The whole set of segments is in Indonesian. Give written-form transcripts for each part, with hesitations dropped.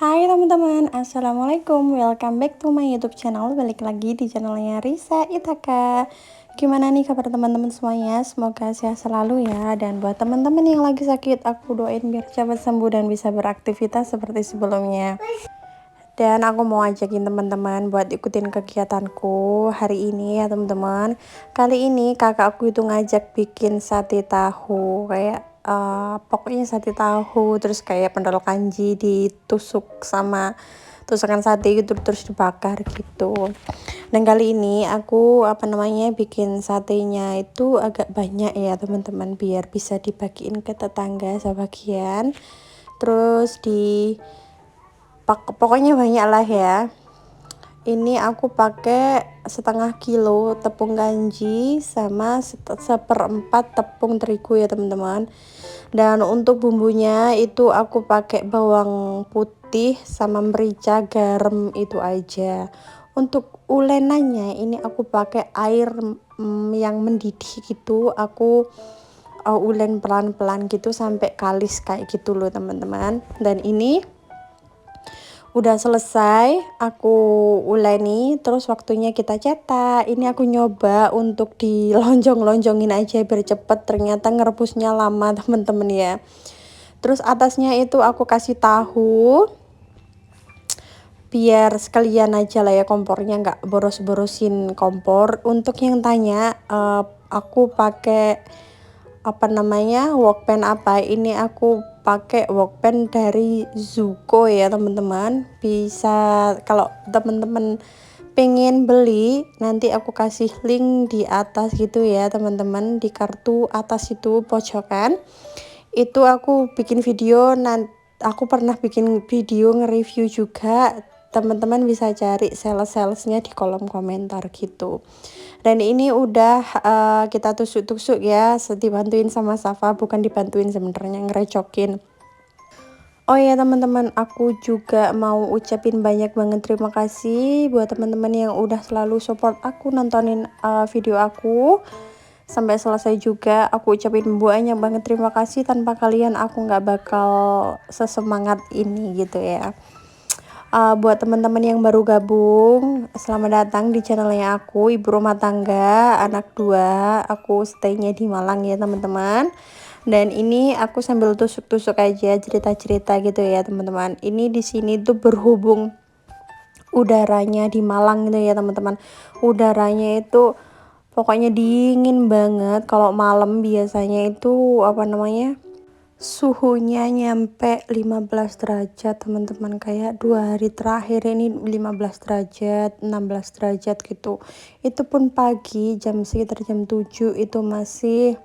Hai teman-teman, Assalamualaikum. Welcome back to my YouTube channel. Balik lagi di channelnya Risa Ithaka. Gimana nih kabar teman-teman semuanya? Semoga sehat selalu ya. Dan buat teman-teman yang lagi sakit, aku doain biar cepat sembuh dan bisa beraktivitas seperti sebelumnya. Dan aku mau ajakin teman-teman buat ikutin kegiatanku hari ini ya teman-teman. Kali ini kakakku itu ngajak bikin sate tahu, kayak pokoknya sate tahu terus kayak pendol kanji ditusuk sama tusukan sate gitu terus dibakar gitu. Dan kali ini aku bikin satenya itu agak banyak ya teman-teman, biar bisa dibagiin ke tetangga sebagian. Terus pokoknya banyak lah ya. Ini aku pakai setengah kilo tepung kanji sama seperempat tepung terigu ya teman-teman. Dan untuk bumbunya itu aku pakai bawang putih sama merica, garam itu aja. Untuk ulenannya ini aku pakai air yang mendidih gitu. Aku ulen pelan-pelan gitu sampai kalis kayak gitu loh teman-teman. Dan ini udah selesai aku uleni, terus waktunya kita cetak. Ini aku nyoba untuk dilonjong-lonjongin aja biar cepet, ternyata ngerebusnya lama temen-temen ya. Terus atasnya itu aku kasih tahu biar sekalian aja lah ya, kompornya nggak boros-borosin kompor. Untuk yang tanya aku pakai workpan apa, ini aku pakai workpan dari Zuko ya teman-teman. Bisa kalau teman-teman pengen beli nanti aku kasih link di atas gitu ya teman-teman, di kartu atas itu pojokan. Itu aku bikin video, aku pernah bikin video nge-review juga, teman-teman bisa cari salesnya di kolom komentar gitu. Dan ini udah kita tusuk-tusuk ya, dibantuin sama Safa, bukan dibantuin sebenarnya, ngerecokin. Oh ya teman-teman, aku juga mau ucapin banyak banget terima kasih buat teman-teman yang udah selalu support aku nontonin video aku sampai selesai juga. Aku ucapin banyak banget terima kasih, tanpa kalian aku nggak bakal sesemangat ini gitu ya. Buat teman-teman yang baru gabung, selamat datang di channelnya aku, ibu rumah tangga anak 2. Aku stay-nya di Malang ya teman-teman. Dan ini aku sambil tusuk-tusuk aja cerita-cerita gitu ya teman-teman. Ini di sini tuh berhubung udaranya di Malang gitu ya teman-teman. Udaranya itu pokoknya dingin banget. Kalau malam biasanya itu suhunya nyampe 15 derajat teman-teman, kayak 2 hari terakhir ini 15 derajat 16 derajat gitu. Itu pun pagi sekitar jam 7 itu masih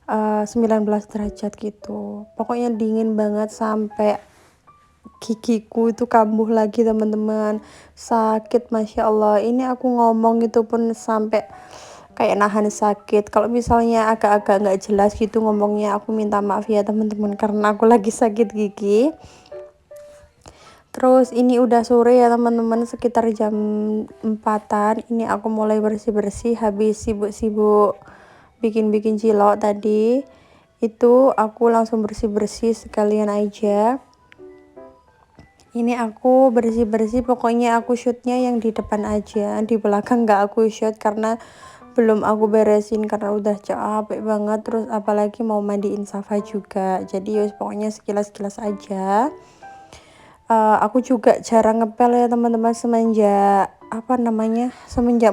19 derajat gitu. Pokoknya dingin banget sampai gigiku itu kambuh lagi teman-teman, sakit masya Allah. Ini aku ngomong itu pun sampai kayak nahan sakit. Kalau misalnya agak-agak nggak jelas gitu ngomongnya, aku minta maaf ya teman-teman, karena aku lagi sakit gigi. Terus ini udah sore ya teman-teman, sekitar jam 4-an. Ini aku mulai bersih-bersih habis sibuk-sibuk bikin-bikin cilok tadi. Itu aku langsung bersih-bersih sekalian aja. Ini aku bersih-bersih, pokoknya aku shootnya yang di depan aja, di belakang nggak aku shoot karena belum aku beresin karena udah capek banget. Terus apalagi mau mandiin Safa juga, jadi pokoknya sekilas-sekilas aja. Aku juga jarang ngepel ya teman-teman, semenjak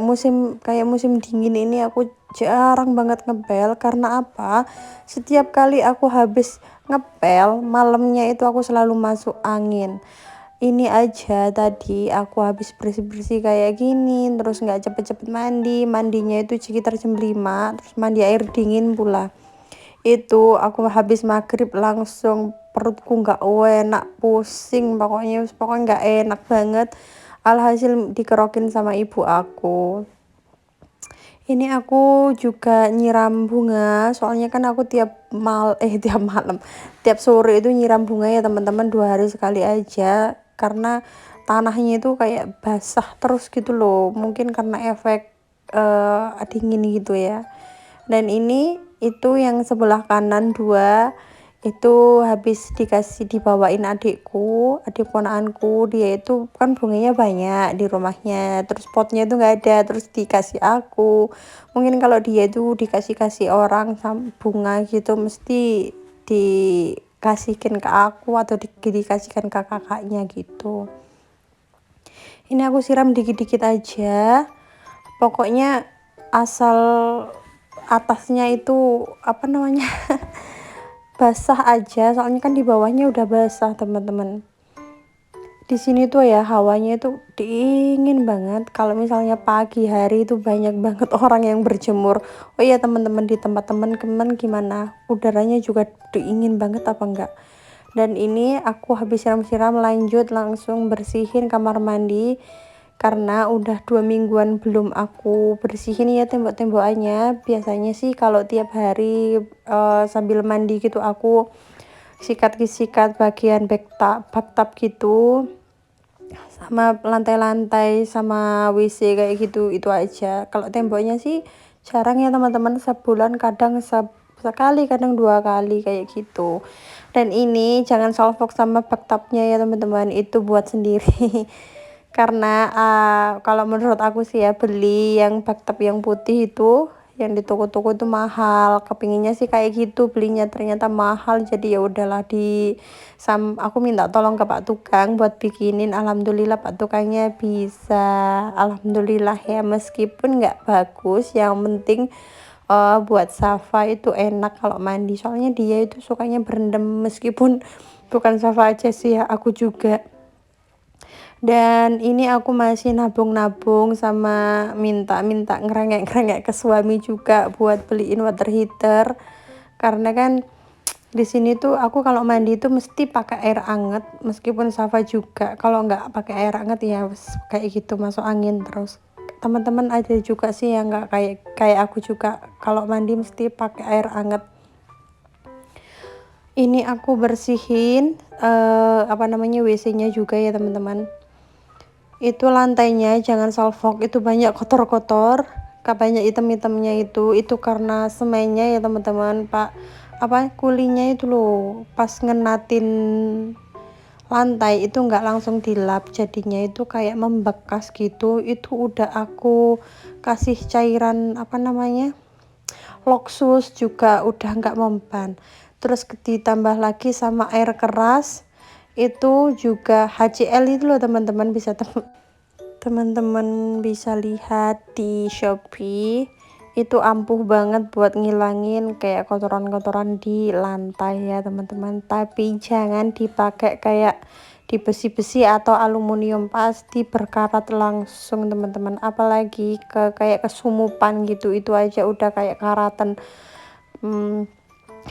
musim dingin ini aku jarang banget ngepel. Karena apa, setiap kali aku habis ngepel malamnya itu aku selalu masuk angin. Ini aja tadi aku habis bersih-bersih kayak gini, terus nggak cepet-cepet mandinya itu sekitar jam 5, terus mandi air dingin pula. Itu aku habis maghrib langsung perutku nggak enak, pusing, pokoknya nggak enak banget. Alhasil dikerokin sama ibu aku. Ini aku juga nyiram bunga, soalnya kan aku tiap malam, tiap sore itu nyiram bunga ya teman-teman, 2 hari sekali aja, karena tanahnya itu kayak basah terus gitu loh, mungkin karena efek dingin gitu ya. Dan ini itu yang sebelah kanan 2 Itu habis dibawain adik ponakanku, dia itu kan bunganya banyak di rumahnya, terus potnya itu nggak ada, terus dikasih aku. Mungkin kalau dia itu dikasih orang bunga gitu mesti dikasihkan ke aku atau dikasihkan ke kakaknya gitu. Ini aku siram dikit-dikit aja, pokoknya asal atasnya itu apa namanya basah aja, soalnya kan di bawahnya udah basah teman-teman. Di sini tuh ya hawanya itu dingin banget. Kalau misalnya pagi hari itu banyak banget orang yang berjemur. Oh iya teman-teman, di tempat teman-teman gimana, udaranya juga dingin banget apa enggak? Dan ini aku habis siram-siram lanjut langsung bersihin kamar mandi, karena udah 2 mingguan belum aku bersihin ya tembok-tembokannya. Biasanya sih kalau tiap hari sambil mandi gitu aku sikat bagian bathtub gitu, sama lantai-lantai sama WC kayak gitu, itu aja. Kalau temboknya sih jarang ya teman-teman, sebulan kadang sekali kadang 2 kali kayak gitu. Dan ini jangan salfok sama bathtubnya ya teman-teman, itu buat sendiri. Karena kalau menurut aku sih ya, beli yang bathtub yang putih itu yang di toko-toko itu mahal, kepinginnya sih kayak gitu, belinya ternyata mahal. Jadi ya udahlah, aku minta tolong ke Pak Tukang buat bikinin. Alhamdulillah Pak Tukangnya bisa, alhamdulillah ya, meskipun nggak bagus, yang penting buat Safa itu enak kalau mandi, soalnya dia itu sukanya berendam. Meskipun bukan Safa aja sih ya, aku juga. Dan ini aku masih nabung-nabung sama minta ngerengek-ngerengek ke suami juga buat beliin water heater, karena kan di sini tuh aku kalau mandi tuh mesti pakai air anget. Meskipun Safa juga kalau nggak pakai air anget ya kayak gitu, masuk angin terus. Teman-teman ada juga sih yang nggak kayak aku juga, kalau mandi mesti pakai air anget. Ini aku bersihin apa namanya WC-nya juga ya teman-teman. Itu lantainya jangan salfok, itu banyak kotor-kotor, banyak item-itemnya. Itu karena semennya ya teman-teman, Pak, apa kulinya itu loh, pas ngenatin lantai itu nggak langsung dilap, jadinya itu kayak membekas gitu. Itu udah aku kasih cairan apa namanya Loksus juga udah nggak mempan, terus ditambah lagi sama air keras. Itu juga HCL itu loh teman-teman, teman-teman bisa lihat di Shopee. Itu ampuh banget buat ngilangin kayak kotoran-kotoran di lantai ya teman-teman. Tapi jangan dipakai kayak di besi-besi atau aluminium, pasti berkarat langsung teman-teman. Apalagi kayak kesumupan gitu, itu aja udah kayak karatan.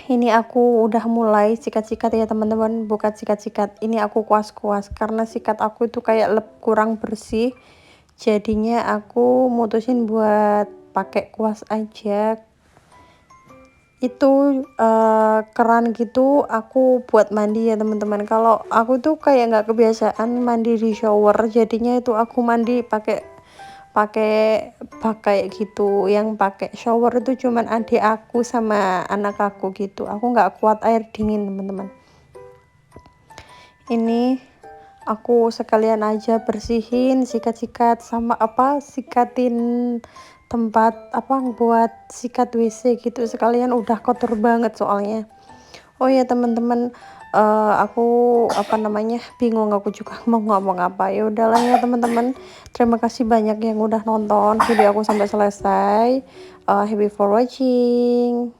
Ini aku udah mulai sikat-sikat ya teman-teman, bukan sikat-sikat, ini aku kuas-kuas, karena sikat aku itu kayak kurang bersih. Jadinya aku mutusin buat pakai kuas aja. Itu keran gitu aku buat mandi ya teman-teman. Kalau aku tuh kayak nggak kebiasaan mandi di shower, jadinya itu aku mandi pakai pakai pakai gitu. Yang pakai shower itu cuman adik aku sama anak aku gitu, aku nggak kuat air dingin teman-teman. Ini aku sekalian aja bersihin, sikat-sikat sama sikatin tempat buat sikat WC gitu sekalian, udah kotor banget soalnya. Oh ya teman-teman, aku bingung aku juga mau ngomong apa. Ya udahlah ya teman-teman, terima kasih banyak yang udah nonton video aku sampai selesai. Happy for watching.